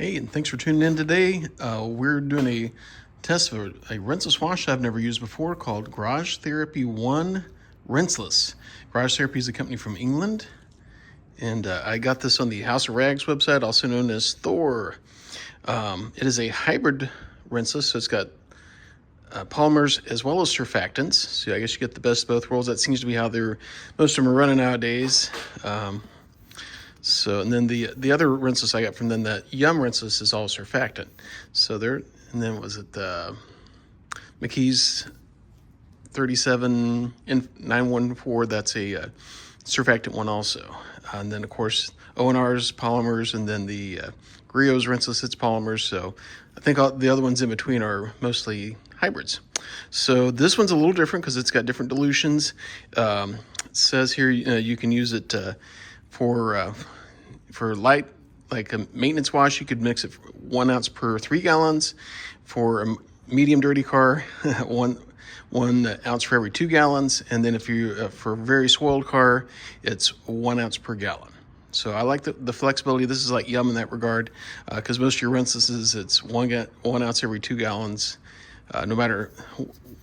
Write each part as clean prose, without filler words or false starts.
Hey, and thanks for tuning in today. We're doing a test of a rinseless wash I've never used before called Therapy ONE Rinseless. Garage Therapy is a company from England, and I got this on the House of Rags website, also known as Thor. It is a hybrid rinseless, so it's got polymers as well as surfactants. So I guess you get the best of both worlds. That seems to be how most of them are running nowadays. And then the other rinseless I got from them, the Yum Rinseless, is all surfactant. And then was it the McKee's 37914? That's a surfactant one also. And then of course ONR's polymers, and then the Griot's Rinseless, it's polymers. So I think all the other ones in between are mostly hybrids. So this one's a little different because it's got different dilutions. It says here you can use it for light, like a maintenance wash. You could mix it 1 ounce per 3 gallons. For a medium dirty car, one ounce for every 2 gallons. And then if you for a very soiled car, it's 1 ounce per gallon. So I like the flexibility. This is like Yum in that regard, because most of your rinselesses, it's 1 ounce every 2 gallons, no matter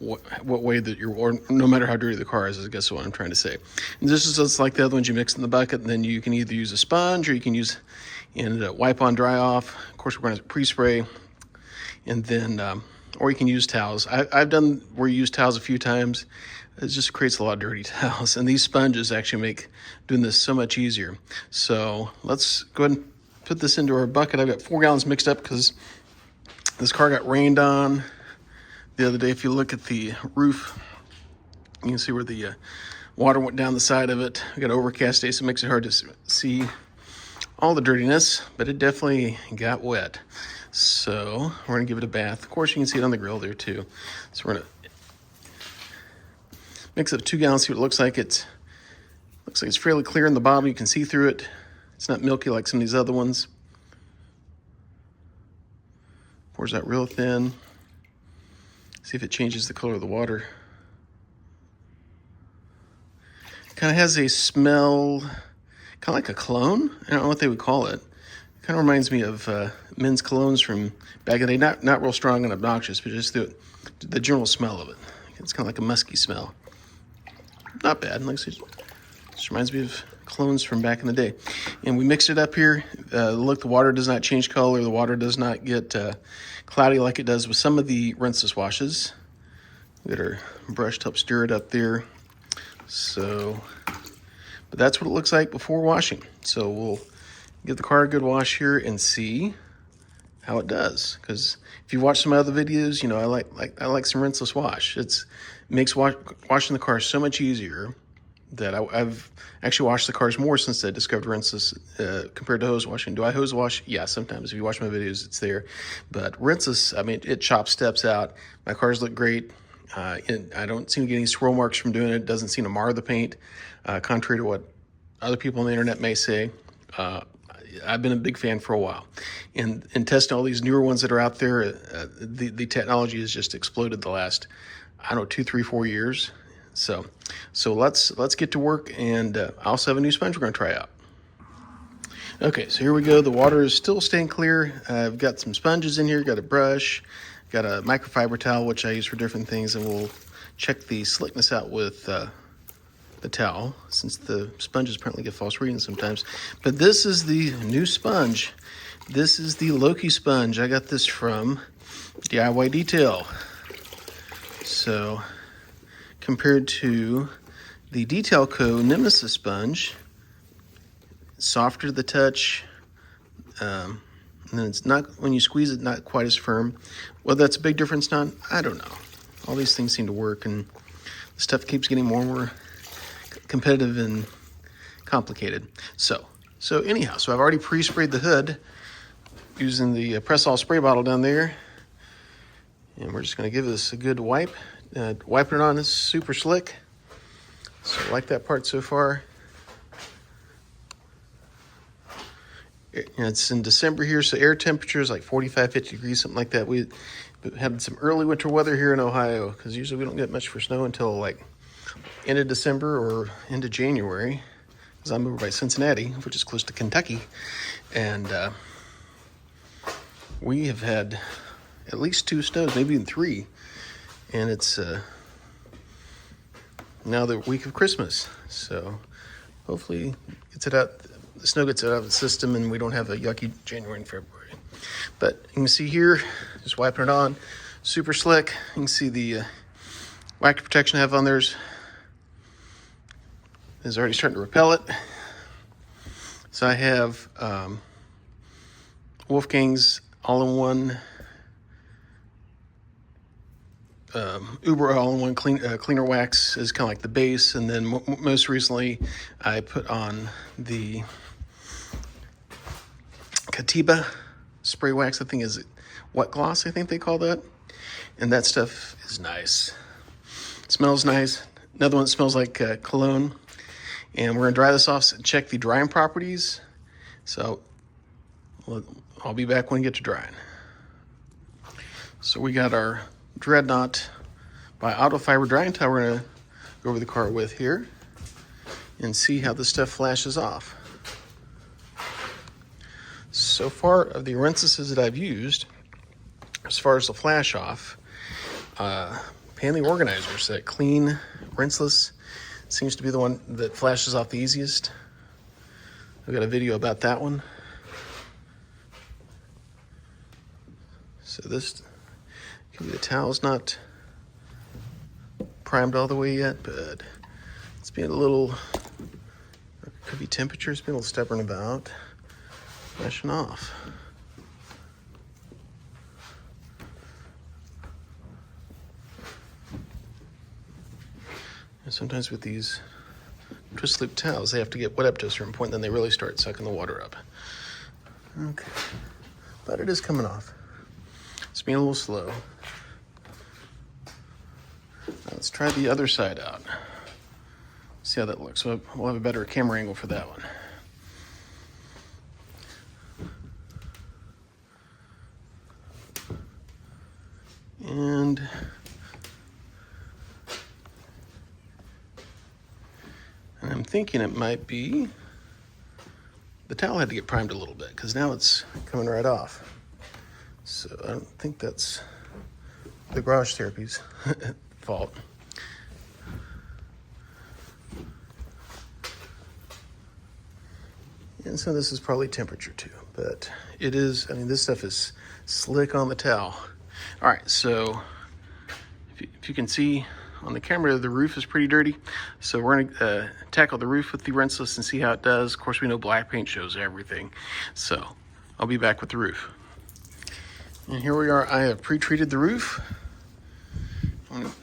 what way that or no matter how dirty the car is, I guess is what I'm trying to say. And this is just like the other ones. You mix in the bucket, and then you can either use a sponge, or you can use and wipe on, dry off. Of course, we're going to pre-spray, and then or you can use towels. I've done where you use towels a few times. It just creates a lot of dirty towels, and these sponges actually make doing this so much easier. So let's go ahead and put this into our bucket. I've got 4 gallons mixed up because this car got rained on the other day. If you look at the roof, you can see where the water went down the side of it. We got an overcast day, so it makes it hard to see all the dirtiness, but it definitely got wet. So we're gonna give it a bath. Of course, you can see it on the grill there too. So we're gonna mix up 2 gallons, see what it looks like. It looks like it's fairly clear in the bottom. You can see through it. It's not milky like some of these other ones. Pours out real thin. See if it changes the color of the water. Kind of has a smell, kind of like a cologne. I don't know what they would call it. Kind of reminds me of men's colognes from back in the day. Not real strong and obnoxious, but just the general smell of it. It's kind of like a musky smell. Not bad. Like I said, just reminds me of colognes from back in the day. And we mixed it up here. Look, the water does not change color. The water does not get cloudy like it does with some of the rinseless washes. We got our brush to help stir it up there. So, but that's what it looks like before washing. So we'll give the car a good wash here and see how it does. Because if you watch some other videos, you know I like some rinseless wash. It makes washing the car so much easier. That I've actually washed the cars more since I discovered rinseless compared to hose washing. Do I hose wash? Yeah, sometimes. If you watch my videos, it's there. But rinseless, I mean, it chops steps out. My cars look great. I don't seem to get any swirl marks from doing it. It doesn't seem to mar the paint, contrary to what other people on the internet may say. I've been a big fan for a while. And testing all these newer ones that are out there, the technology has just exploded the last, 2, 3, 4 years. So let's get to work, and I also have a new sponge we're going to try out. Okay, so here we go. The water is still staying clear. I've got some sponges in here, got a brush, got a microfiber towel, which I use for different things, and we'll check the slickness out with the towel, since the sponges apparently get false readings sometimes. But this is the new sponge. This is the Loki sponge. I got this from DIY Detail. So compared to the Detail Co. Nemesis sponge, softer to the touch, and then it's not, when you squeeze it, not quite as firm. Whether that's a big difference or not, I don't know. All these things seem to work, and the stuff keeps getting more and more competitive and complicated. So anyhow, I've already pre-sprayed the hood using the press-all spray bottle down there, and we're just going to give this a good wipe. Wiping it on is super slick, so I like that part so far. It's in December here, so air temperature is like 45, 50 degrees, something like that. We had some early winter weather here in Ohio, because usually we don't get much for snow until like end of December or into January, because I'm over by Cincinnati, which is close to Kentucky. And We have had at least 2 snows, maybe even 3, and it's now the week of Christmas, so hopefully gets it out. The snow gets it out of the system, and we don't have a yucky January and February. But you can see here, just wiping it on, super slick. You can see the wax protection I have on there is already starting to repel it. So I have Wolfgang's all-in-one Uber all-in-one cleaner wax is kind of like the base, and then most recently I put on the Katiba spray wax. I think is wet gloss, I think they call that, and that stuff is nice. It smells nice. Another one smells like cologne, and we're gonna dry this off and check the drying properties. So I'll be back when we get to drying. So we got our Dreadnought by Auto Fiber drying towel we're going to go over the car with here and see how this stuff flashes off. So far of the Rinselesses that I've used, as far as the flash off, Panty Organizers, that clean Rinseless seems to be the one that flashes off the easiest. I've got a video about that one. So this, the towel's not primed all the way yet, but it's being a little, could be temperature, it's being a little stubborn about flashing off. And sometimes with these twist loop towels, they have to get wet up to a certain point, then they really start sucking the water up. Okay, but it is coming off. It's being a little slow. Now let's try the other side out. See how that looks. We'll have a better camera angle for that one. And I'm thinking it might be the towel had to get primed a little bit, because now it's coming right off. So I don't think that's the Garage Therapy's fault. And so this is probably temperature too, but it is, I mean, this stuff is slick on the towel. All right, so if you can see on the camera, the roof is pretty dirty. So we're gonna tackle the roof with the Rinseless and see how it does. Of course, we know black paint shows everything. So I'll be back with the roof. And here we are. I have pre-treated the roof. I'm gonna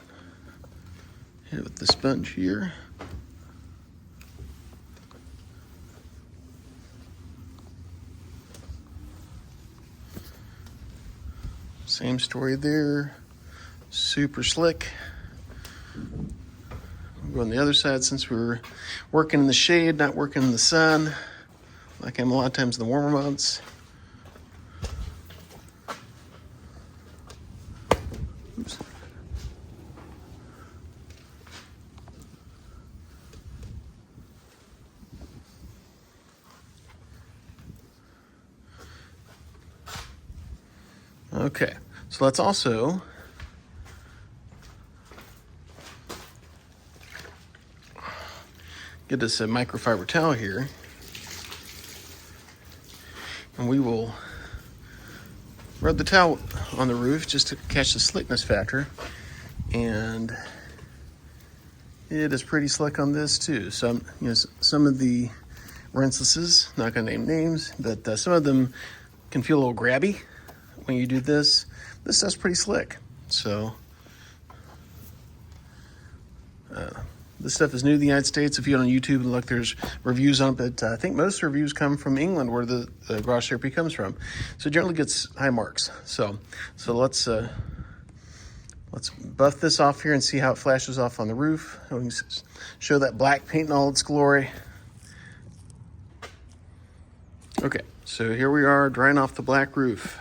hit it with the sponge here. Same story there. Super slick. We'll go on the other side since we're working in the shade, not working in the sun, like I am a lot of times in the warmer months. Oops. Okay, so let's also get us a microfiber towel here, and we will rub the towel on the roof just to catch the slickness factor. And it is pretty slick on this too. Some of the Rinselesses, not gonna name names, but some of them can feel a little grabby when you do this. This stuff's pretty slick. So this stuff is new to the United States. If you go on YouTube and look, there's reviews on it, but I think most reviews come from England, where the Garage Therapy comes from. So it generally gets high marks. So let's buff this off here and see how it flashes off on the roof. We can show that black paint in all its glory. Okay, so here we are drying off the black roof.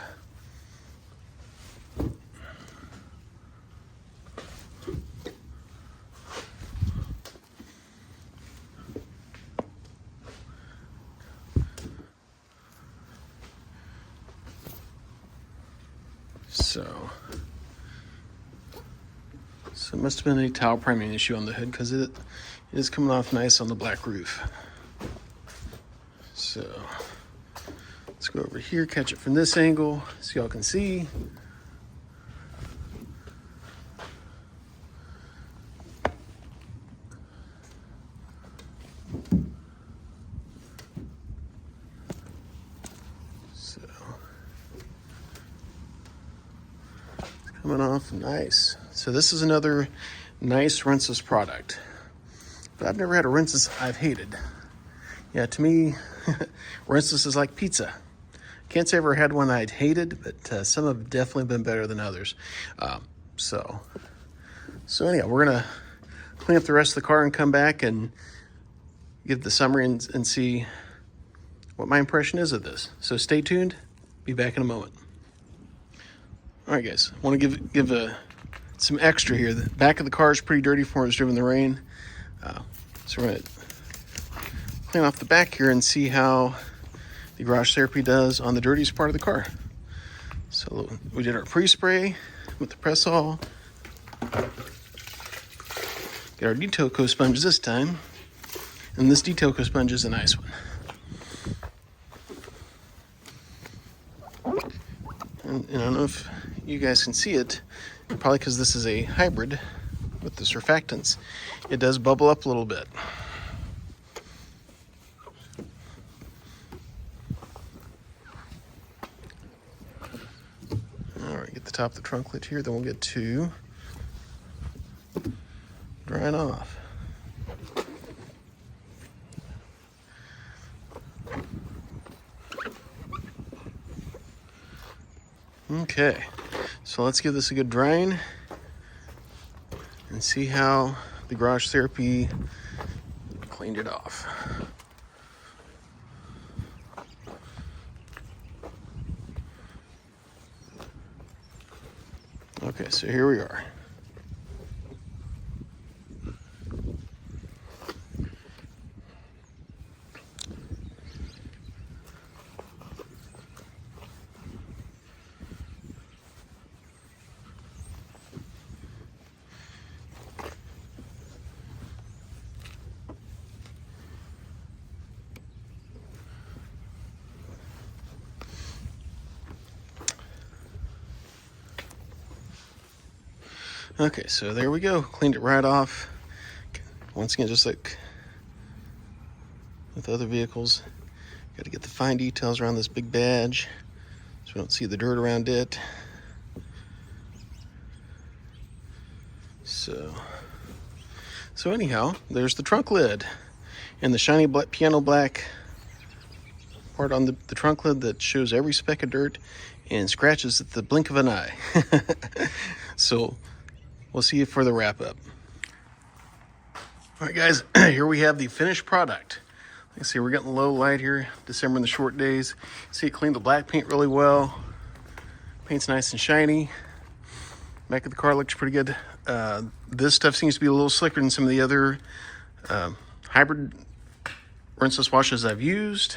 So it must have been a towel priming issue on the hood, because it is coming off nice on the black roof. So let's go over here, catch it from this angle so y'all can see. So it's coming off nice. So this is another nice rinseless product, but I've never had a rinseless I've hated. Yeah, to me, rinseless is like pizza. Can't say I ever had one I'd hated, but some have definitely been better than others. So anyhow, we're gonna clean up the rest of the car and come back and give the summary and see what my impression is of this. So stay tuned. Be back in a moment. All right, guys. I want to give some extra here. The back of the car is pretty dirty from where it's driven in the rain. So we're gonna clean off the back here and see how the Garage Therapy does on the dirtiest part of the car. So we did our pre-spray with the press-all. Get our detail coat sponge this time. And this detail coat sponge is a nice one. And I don't know if you guys can see it, probably because this is a hybrid with the surfactants. It does bubble up a little bit. All right, get the top of the trunk lid here, then we'll get to drying off. Okay, so let's give this a good drying and see how the Garage Therapy cleaned it off. Okay, so here we are. Okay, so there we go. Cleaned it right off. Once again, just like with other vehicles, got to get the fine details around this big badge so we don't see the dirt around it. So anyhow, there's the trunk lid and the shiny black, piano black part on the trunk lid that shows every speck of dirt and scratches at the blink of an eye. So we'll see you for the wrap up. All right, guys, here we have the finished product. Like I see, we're getting low light here, December in the short days. See, it cleaned the black paint really well. Paint's nice and shiny. Back of the car looks pretty good. This stuff seems to be a little slicker than some of the other hybrid rinseless washes I've used.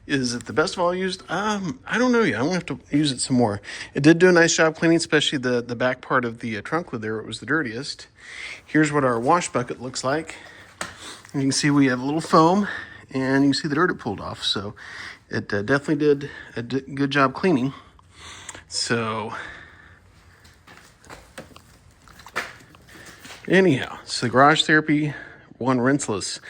Is it the best of all used? I don't know yet. I'm gonna have to use it some more. It did do a nice job cleaning, especially the back part of the trunk lid there. It was the dirtiest. Here's what our wash bucket looks like. And you can see we have a little foam, and you can see the dirt it pulled off. So it definitely did a good job cleaning. So anyhow, so the Garage Therapy ONE Rinseless.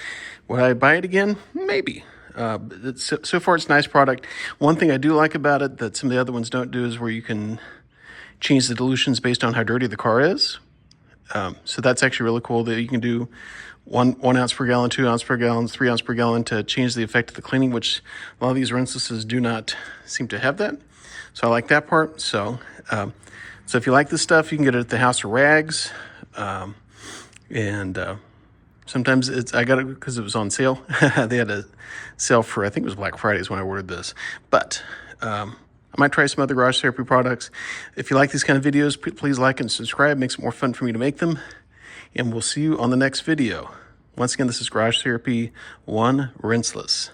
Would I buy it again? Maybe. So far, it's a nice product. One thing I do like about it that some of the other ones don't do is where you can change the dilutions based on how dirty the car is. So that's actually really cool that you can do 1 ounce per gallon, 2 ounce per gallon, 3 ounce per gallon to change the effect of the cleaning, which a lot of these rinselesses do not seem to have that. So I like that part. So if you like this stuff, you can get it at the House of Rags. Sometimes I got it because it was on sale. They had a sale for, I think it was Black Fridays when I ordered this. But I might try some other Garage Therapy products. If you like these kind of videos, please like and subscribe. It makes it more fun for me to make them. And we'll see you on the next video. Once again, this is Garage Therapy ONE Rinseless.